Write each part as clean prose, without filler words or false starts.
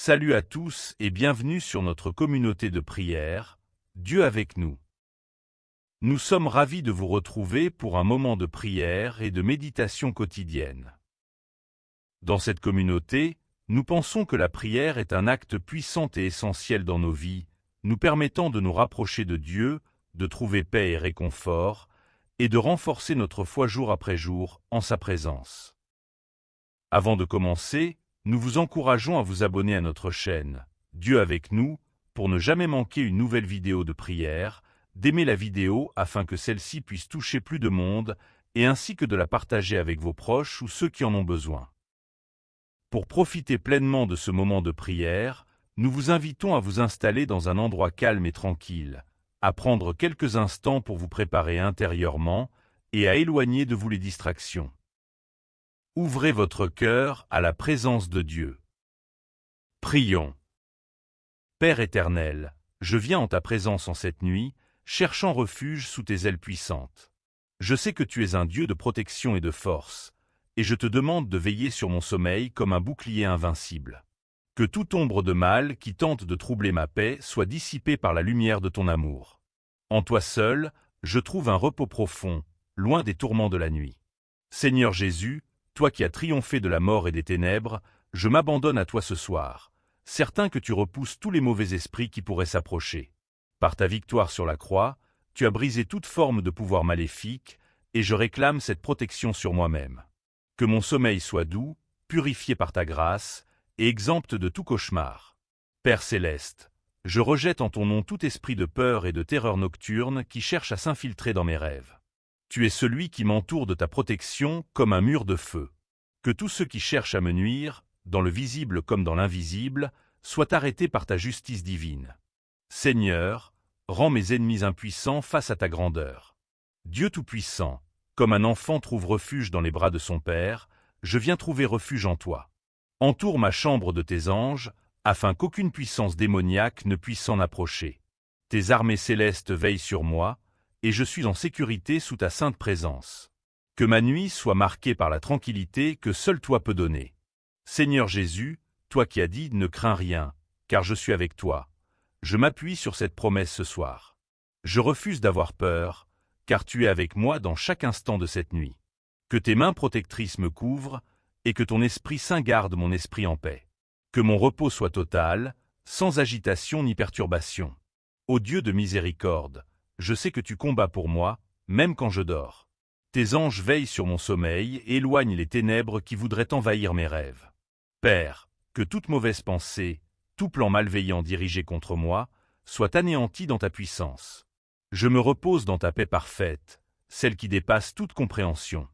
Salut à tous et bienvenue sur notre communauté de prière, Dieu avec nous. Nous sommes ravis de vous retrouver pour un moment de prière et de méditation quotidienne. Dans cette communauté, nous pensons que la prière est un acte puissant et essentiel dans nos vies, nous permettant de nous rapprocher de Dieu, de trouver paix et réconfort, et de renforcer notre foi jour après jour en sa présence. Avant de commencer, nous vous encourageons à vous abonner à notre chaîne, Dieu avec nous, pour ne jamais manquer une nouvelle vidéo de prière, d'aimer la vidéo afin que celle-ci puisse toucher plus de monde, et ainsi que de la partager avec vos proches ou ceux qui en ont besoin. Pour profiter pleinement de ce moment de prière, nous vous invitons à vous installer dans un endroit calme et tranquille, à prendre quelques instants pour vous préparer intérieurement et à éloigner de vous les distractions. Ouvrez votre cœur à la présence de Dieu. Prions. Père éternel, je viens en ta présence en cette nuit, cherchant refuge sous tes ailes puissantes. Je sais que tu es un Dieu de protection et de force, et je te demande de veiller sur mon sommeil comme un bouclier invincible. Que toute ombre de mal qui tente de troubler ma paix soit dissipée par la lumière de ton amour. En toi seul, je trouve un repos profond, loin des tourments de la nuit. Seigneur Jésus, toi qui as triomphé de la mort et des ténèbres, je m'abandonne à toi ce soir, certain que tu repousses tous les mauvais esprits qui pourraient s'approcher. Par ta victoire sur la croix, tu as brisé toute forme de pouvoir maléfique, et je réclame cette protection sur moi-même. Que mon sommeil soit doux, purifié par ta grâce, et exempt de tout cauchemar. Père céleste, je rejette en ton nom tout esprit de peur et de terreur nocturne qui cherche à s'infiltrer dans mes rêves. Tu es celui qui m'entoure de ta protection comme un mur de feu. Que tous ceux qui cherchent à me nuire, dans le visible comme dans l'invisible, soient arrêtés par ta justice divine. Seigneur, rends mes ennemis impuissants face à ta grandeur. Dieu Tout-Puissant, comme un enfant trouve refuge dans les bras de son Père, je viens trouver refuge en toi. Entoure ma chambre de tes anges, afin qu'aucune puissance démoniaque ne puisse s'en approcher. Tes armées célestes veillent sur moi, et je suis en sécurité sous ta sainte présence. Que ma nuit soit marquée par la tranquillité que seul toi peux donner. Seigneur Jésus, toi qui as dit « Ne crains rien, car je suis avec toi », je m'appuie sur cette promesse ce soir. Je refuse d'avoir peur, car tu es avec moi dans chaque instant de cette nuit. Que tes mains protectrices me couvrent, et que ton Esprit Saint garde mon esprit en paix. Que mon repos soit total, sans agitation ni perturbation. Ô Dieu de miséricorde, je sais que tu combats pour moi, même quand je dors. Tes anges veillent sur mon sommeil et éloignent les ténèbres qui voudraient envahir mes rêves. Père, que toute mauvaise pensée, tout plan malveillant dirigé contre moi, soit anéanti dans ta puissance. Je me repose dans ta paix parfaite, celle qui dépasse toute compréhension.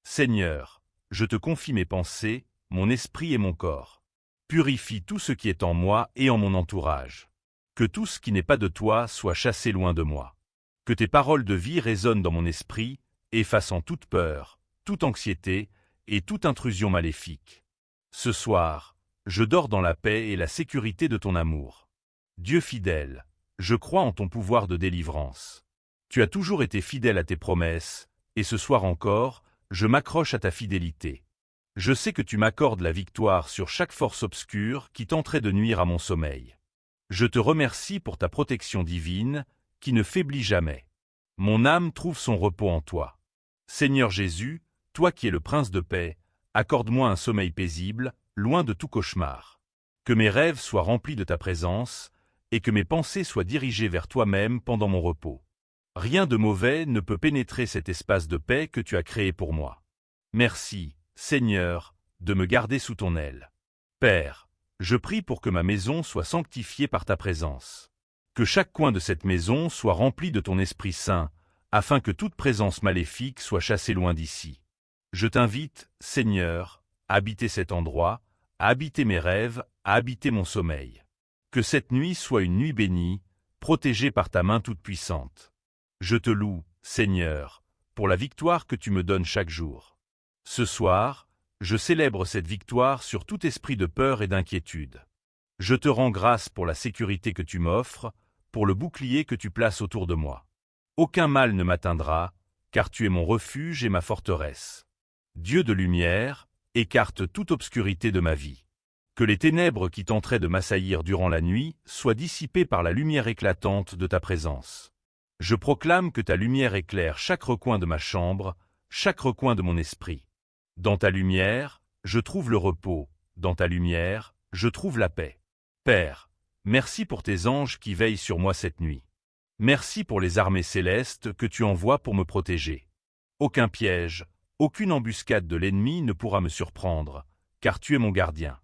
Seigneur, je te confie mes pensées, mon esprit et mon corps. Purifie tout ce qui est en moi et en mon entourage. Que tout ce qui n'est pas de toi soit chassé loin de moi. Que tes paroles de vie résonnent dans mon esprit, effaçant toute peur, toute anxiété et toute intrusion maléfique. Ce soir, je dors dans la paix et la sécurité de ton amour. Dieu fidèle, je crois en ton pouvoir de délivrance. Tu as toujours été fidèle à tes promesses, et ce soir encore, je m'accroche à ta fidélité. Je sais que tu m'accordes la victoire sur chaque force obscure qui tenterait de nuire à mon sommeil. Je te remercie pour ta protection divine, qui ne faiblit jamais. Mon âme trouve son repos en toi. Seigneur Jésus, toi qui es le Prince de paix, accorde-moi un sommeil paisible, loin de tout cauchemar. Que mes rêves soient remplis de ta présence, et que mes pensées soient dirigées vers toi-même pendant mon repos. Rien de mauvais ne peut pénétrer cet espace de paix que tu as créé pour moi. Merci, Seigneur, de me garder sous ton aile. Père, je prie pour que ma maison soit sanctifiée par ta présence. Que chaque coin de cette maison soit rempli de ton Esprit Saint, afin que toute présence maléfique soit chassée loin d'ici. Je t'invite, Seigneur, à habiter cet endroit, à habiter mes rêves, à habiter mon sommeil. Que cette nuit soit une nuit bénie, protégée par ta main toute-puissante. Je te loue, Seigneur, pour la victoire que tu me donnes chaque jour. Ce soir, je célèbre cette victoire sur tout esprit de peur et d'inquiétude. Je te rends grâce pour la sécurité que tu m'offres, pour le bouclier que tu places autour de moi. Aucun mal ne m'atteindra, car tu es mon refuge et ma forteresse. Dieu de lumière, écarte toute obscurité de ma vie. Que les ténèbres qui tenteraient de m'assaillir durant la nuit soient dissipées par la lumière éclatante de ta présence. Je proclame que ta lumière éclaire chaque recoin de ma chambre, chaque recoin de mon esprit. Dans ta lumière, je trouve le repos, dans ta lumière, je trouve la paix. Père, merci pour tes anges qui veillent sur moi cette nuit. Merci pour les armées célestes que tu envoies pour me protéger. Aucun piège, aucune embuscade de l'ennemi ne pourra me surprendre, car tu es mon gardien.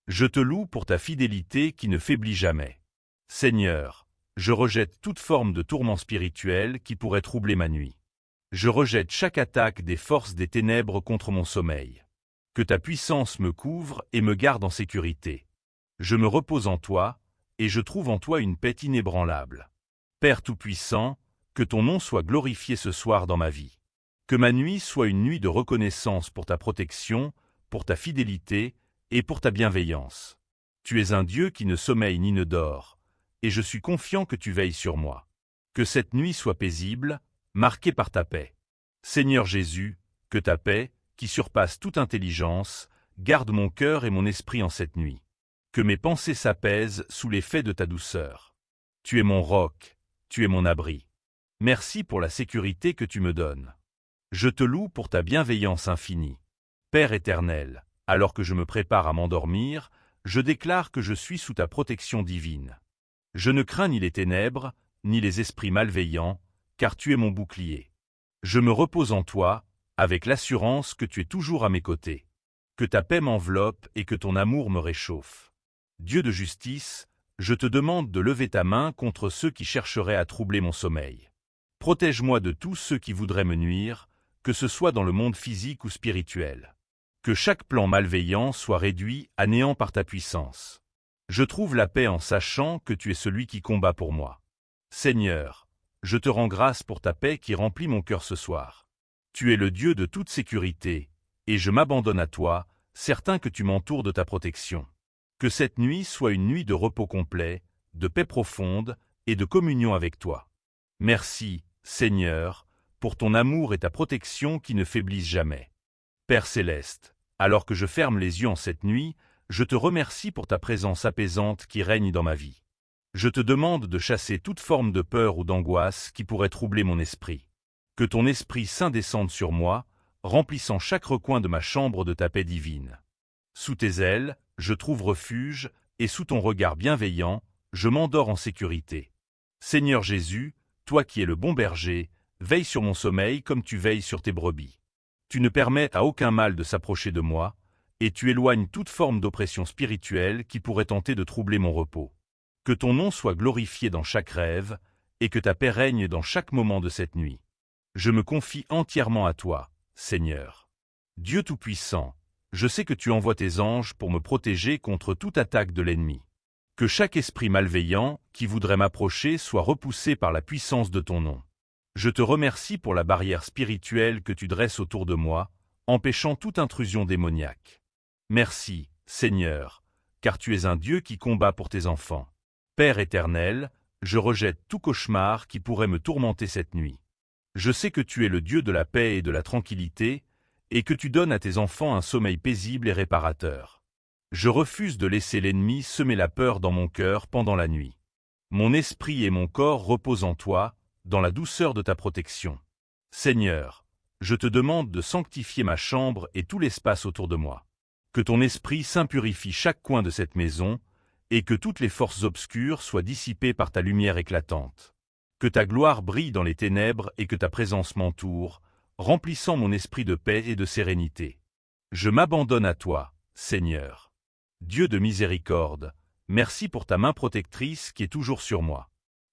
Je te loue pour ta fidélité qui ne faiblit jamais. Seigneur, je rejette toute forme de tourment spirituel qui pourrait troubler ma nuit. Je rejette chaque attaque des forces des ténèbres contre mon sommeil. Que ta puissance me couvre et me garde en sécurité. Je me repose en toi, et je trouve en toi une paix inébranlable. Père Tout-Puissant, que ton nom soit glorifié ce soir dans ma vie. Que ma nuit soit une nuit de reconnaissance pour ta protection, pour ta fidélité et pour ta bienveillance. Tu es un Dieu qui ne sommeille ni ne dort, et je suis confiant que tu veilles sur moi. Que cette nuit soit paisible, marquée par ta paix. Seigneur Jésus, que ta paix, qui surpasse toute intelligence, garde mon cœur et mon esprit en cette nuit. Que mes pensées s'apaisent sous l'effet de ta douceur. Tu es mon roc, tu es mon abri. Merci pour la sécurité que tu me donnes. Je te loue pour ta bienveillance infinie. Père éternel, alors que je me prépare à m'endormir, je déclare que je suis sous ta protection divine. Je ne crains ni les ténèbres, ni les esprits malveillants, car tu es mon bouclier. Je me repose en toi, avec l'assurance que tu es toujours à mes côtés. Que ta paix m'enveloppe et que ton amour me réchauffe. Dieu de justice, je te demande de lever ta main contre ceux qui chercheraient à troubler mon sommeil. Protège-moi de tous ceux qui voudraient me nuire, que ce soit dans le monde physique ou spirituel. Que chaque plan malveillant soit réduit à néant par ta puissance. Je trouve la paix en sachant que tu es celui qui combat pour moi. Seigneur, je te rends grâce pour ta paix qui remplit mon cœur ce soir. Tu es le Dieu de toute sécurité, et je m'abandonne à toi, certain que tu m'entoures de ta protection. Que cette nuit soit une nuit de repos complet, de paix profonde et de communion avec toi. Merci, Seigneur, pour ton amour et ta protection qui ne faiblissent jamais. Père céleste, alors que je ferme les yeux en cette nuit, je te remercie pour ta présence apaisante qui règne dans ma vie. Je te demande de chasser toute forme de peur ou d'angoisse qui pourrait troubler mon esprit. Que ton Esprit Saint descende sur moi, remplissant chaque recoin de ma chambre de ta paix divine. Sous tes ailes, je trouve refuge, et sous ton regard bienveillant, je m'endors en sécurité. Seigneur Jésus, toi qui es le bon berger, veille sur mon sommeil comme tu veilles sur tes brebis. Tu ne permets à aucun mal de s'approcher de moi, et tu éloignes toute forme d'oppression spirituelle qui pourrait tenter de troubler mon repos. Que ton nom soit glorifié dans chaque rêve, et que ta paix règne dans chaque moment de cette nuit. Je me confie entièrement à toi, Seigneur. Dieu Tout-Puissant, je sais que tu envoies tes anges pour me protéger contre toute attaque de l'ennemi. Que chaque esprit malveillant qui voudrait m'approcher soit repoussé par la puissance de ton nom. Je te remercie pour la barrière spirituelle que tu dresses autour de moi, empêchant toute intrusion démoniaque. Merci, Seigneur, car tu es un Dieu qui combat pour tes enfants. Père éternel, je rejette tout cauchemar qui pourrait me tourmenter cette nuit. Je sais que tu es le Dieu de la paix et de la tranquillité, et que tu donnes à tes enfants un sommeil paisible et réparateur. Je refuse de laisser l'ennemi semer la peur dans mon cœur pendant la nuit. Mon esprit et mon corps reposent en toi, dans la douceur de ta protection. Seigneur, je te demande de sanctifier ma chambre et tout l'espace autour de moi. Que ton Esprit Saint purifie chaque coin de cette maison, et que toutes les forces obscures soient dissipées par ta lumière éclatante. Que ta gloire brille dans les ténèbres et que ta présence m'entoure, remplissant mon esprit de paix et de sérénité. Je m'abandonne à toi, Seigneur. Dieu de miséricorde, merci pour ta main protectrice qui est toujours sur moi.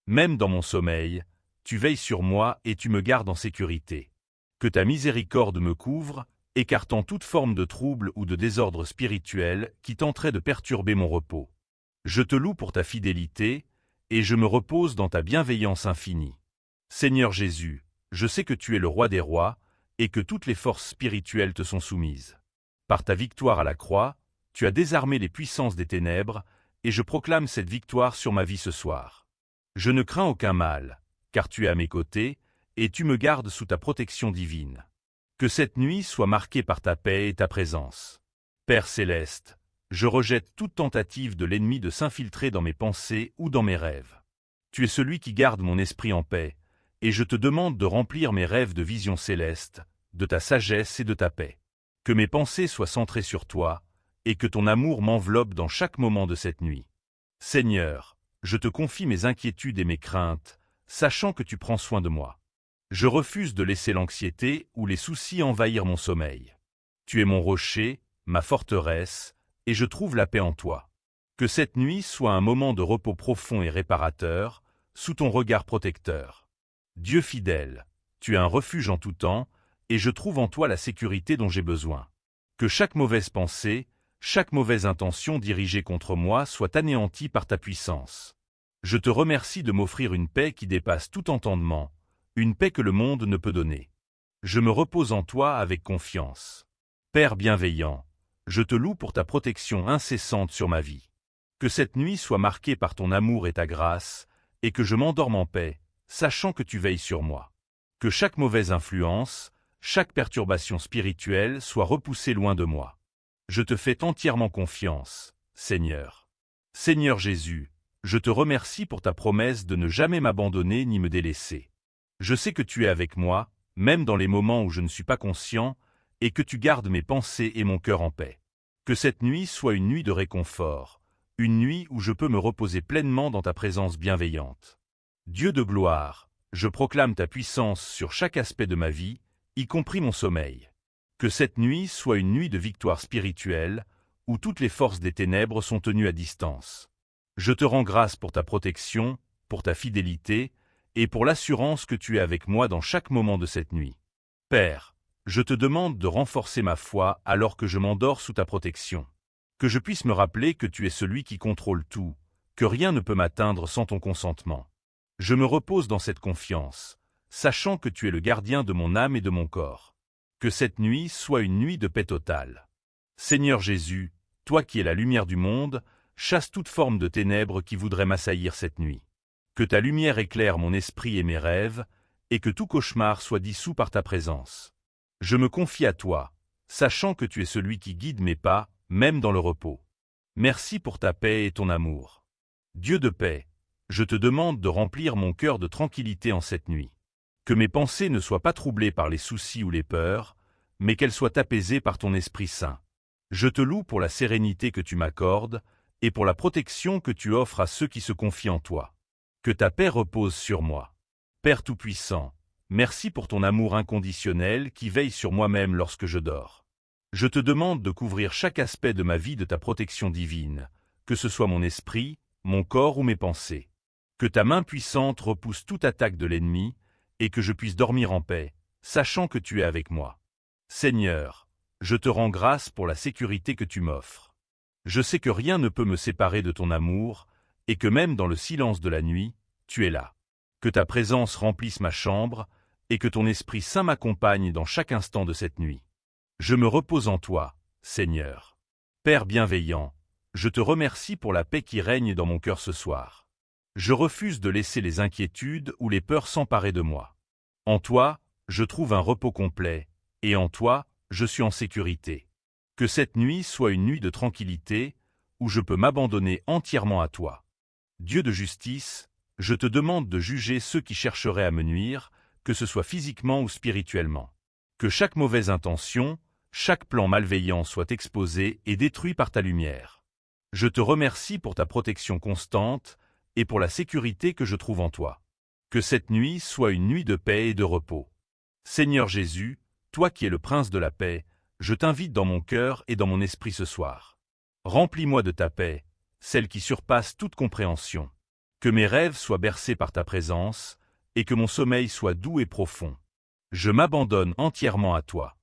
Même dans mon sommeil, tu veilles sur moi et tu me gardes en sécurité. Que ta miséricorde me couvre, écartant toute forme de trouble ou de désordre spirituel qui tenterait de perturber mon repos. Je te loue pour ta fidélité, et je me repose dans ta bienveillance infinie. Seigneur Jésus, je sais que tu es le roi des rois, et que toutes les forces spirituelles te sont soumises. Par ta victoire à la croix, tu as désarmé les puissances des ténèbres, et je proclame cette victoire sur ma vie ce soir. Je ne crains aucun mal, car tu es à mes côtés, et tu me gardes sous ta protection divine. Que cette nuit soit marquée par ta paix et ta présence. Père céleste, Je rejette toute tentative de l'ennemi de s'infiltrer dans mes pensées ou dans mes rêves. Tu es celui qui garde mon esprit en paix, et je te demande de remplir mes rêves de visions célestes, de ta sagesse et de ta paix. Que mes pensées soient centrées sur toi, et que ton amour m'enveloppe dans chaque moment de cette nuit. Seigneur, je te confie mes inquiétudes et mes craintes, sachant que tu prends soin de moi. Je refuse de laisser l'anxiété ou les soucis envahir mon sommeil. Tu es mon rocher, ma forteresse, et je trouve la paix en toi. Que cette nuit soit un moment de repos profond et réparateur, sous ton regard protecteur. Dieu fidèle, tu es un refuge en tout temps, et je trouve en toi la sécurité dont j'ai besoin. Que chaque mauvaise pensée, chaque mauvaise intention dirigée contre moi soit anéantie par ta puissance. Je te remercie de m'offrir une paix qui dépasse tout entendement, une paix que le monde ne peut donner. Je me repose en toi avec confiance. Père bienveillant, je te loue pour ta protection incessante sur ma vie. Que cette nuit soit marquée par ton amour et ta grâce, et que je m'endorme en paix, sachant que tu veilles sur moi. Que chaque mauvaise influence, chaque perturbation spirituelle soit repoussée loin de moi. Je te fais entièrement confiance, Seigneur. Seigneur Jésus, je te remercie pour ta promesse de ne jamais m'abandonner ni me délaisser. Je sais que tu es avec moi, même dans les moments où je ne suis pas conscient, et que tu gardes mes pensées et mon cœur en paix. Que cette nuit soit une nuit de réconfort, une nuit où je peux me reposer pleinement dans ta présence bienveillante. Dieu de gloire, je proclame ta puissance sur chaque aspect de ma vie, y compris mon sommeil. Que cette nuit soit une nuit de victoire spirituelle, où toutes les forces des ténèbres sont tenues à distance. Je te rends grâce pour ta protection, pour ta fidélité, et pour l'assurance que tu es avec moi dans chaque moment de cette nuit. Père, je te demande de renforcer ma foi alors que je m'endors sous ta protection. Que je puisse me rappeler que tu es celui qui contrôle tout, que rien ne peut m'atteindre sans ton consentement. Je me repose dans cette confiance, sachant que tu es le gardien de mon âme et de mon corps. Que cette nuit soit une nuit de paix totale. Seigneur Jésus, toi qui es la lumière du monde, chasse toute forme de ténèbres qui voudraient m'assaillir cette nuit. Que ta lumière éclaire mon esprit et mes rêves, et que tout cauchemar soit dissous par ta présence. Je me confie à toi, sachant que tu es celui qui guide mes pas, même dans le repos. Merci pour ta paix et ton amour. Dieu de paix, je te demande de remplir mon cœur de tranquillité en cette nuit. Que mes pensées ne soient pas troublées par les soucis ou les peurs, mais qu'elles soient apaisées par ton Esprit Saint. Je te loue pour la sérénité que tu m'accordes, et pour la protection que tu offres à ceux qui se confient en toi. Que ta paix repose sur moi. Père Tout-Puissant, merci pour ton amour inconditionnel qui veille sur moi-même lorsque je dors. Je te demande de couvrir chaque aspect de ma vie de ta protection divine, que ce soit mon esprit, mon corps ou mes pensées. Que ta main puissante repousse toute attaque de l'ennemi, et que je puisse dormir en paix, sachant que tu es avec moi. Seigneur, je te rends grâce pour la sécurité que tu m'offres. Je sais que rien ne peut me séparer de ton amour, et que même dans le silence de la nuit, tu es là. Que ta présence remplisse ma chambre, et que ton Esprit Saint m'accompagne dans chaque instant de cette nuit. Je me repose en toi, Seigneur. Père bienveillant, je te remercie pour la paix qui règne dans mon cœur ce soir. Je refuse de laisser les inquiétudes ou les peurs s'emparer de moi. En toi, je trouve un repos complet, et en toi, je suis en sécurité. Que cette nuit soit une nuit de tranquillité, où je peux m'abandonner entièrement à toi. Dieu de justice, je te demande de juger ceux qui chercheraient à me nuire, que ce soit physiquement ou spirituellement. Que chaque mauvaise intention, chaque plan malveillant soit exposé et détruit par ta lumière. Je te remercie pour ta protection constante et pour la sécurité que je trouve en toi. Que cette nuit soit une nuit de paix et de repos. Seigneur Jésus, toi qui es le prince de la paix, je t'invite dans mon cœur et dans mon esprit ce soir. Remplis-moi de ta paix, celle qui surpasse toute compréhension. Que mes rêves soient bercés par ta présence, et que mon sommeil soit doux et profond. Je m'abandonne entièrement à toi.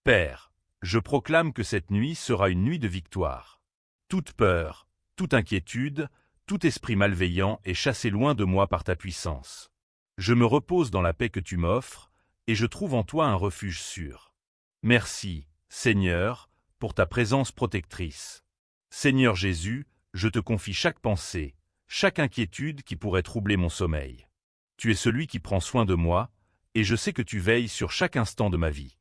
Père, je proclame que cette nuit sera une nuit de victoire. Toute peur, toute inquiétude, tout esprit malveillant est chassé loin de moi par ta puissance. Je me repose dans la paix que tu m'offres, et je trouve en toi un refuge sûr. Merci, Seigneur, pour ta présence protectrice. Seigneur Jésus, je te confie chaque pensée, chaque inquiétude qui pourrait troubler mon sommeil. Tu es celui qui prend soin de moi, et je sais que tu veilles sur chaque instant de ma vie.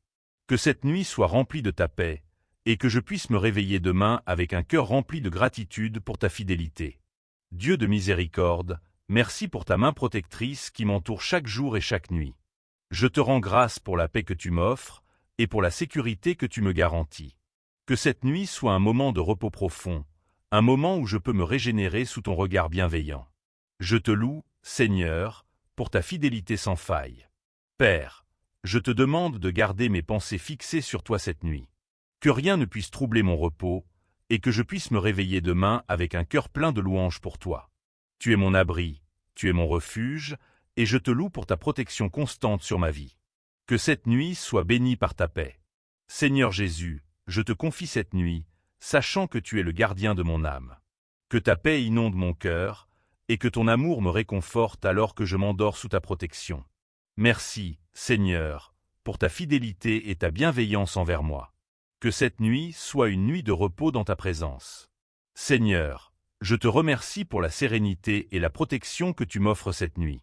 Que cette nuit soit remplie de ta paix, et que je puisse me réveiller demain avec un cœur rempli de gratitude pour ta fidélité. Dieu de miséricorde, merci pour ta main protectrice qui m'entoure chaque jour et chaque nuit. Je te rends grâce pour la paix que tu m'offres et pour la sécurité que tu me garantis. Que cette nuit soit un moment de repos profond, un moment où je peux me régénérer sous ton regard bienveillant. Je te loue, Seigneur, pour ta fidélité sans faille. Père, je te demande de garder mes pensées fixées sur toi cette nuit. Que rien ne puisse troubler mon repos, et que je puisse me réveiller demain avec un cœur plein de louanges pour toi. Tu es mon abri, tu es mon refuge, et je te loue pour ta protection constante sur ma vie. Que cette nuit soit bénie par ta paix. Seigneur Jésus, je te confie cette nuit, sachant que tu es le gardien de mon âme. Que ta paix inonde mon cœur, et que ton amour me réconforte alors que je m'endors sous ta protection. Merci, Seigneur, pour ta fidélité et ta bienveillance envers moi. Que cette nuit soit une nuit de repos dans ta présence. Seigneur, je te remercie pour la sérénité et la protection que tu m'offres cette nuit.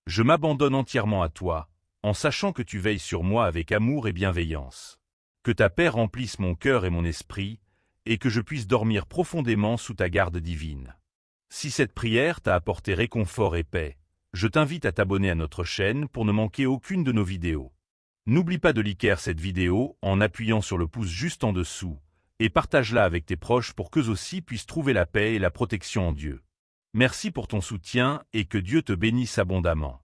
Je m'abandonne entièrement à toi, en sachant que tu veilles sur moi avec amour et bienveillance. Que ta paix remplisse mon cœur et mon esprit, et que je puisse dormir profondément sous ta garde divine. Si cette prière t'a apporté réconfort et paix, je t'invite à t'abonner à notre chaîne pour ne manquer aucune de nos vidéos. N'oublie pas de liker cette vidéo en appuyant sur le pouce juste en dessous, et partage-la avec tes proches pour qu'eux aussi puissent trouver la paix et la protection en Dieu. Merci pour ton soutien et que Dieu te bénisse abondamment.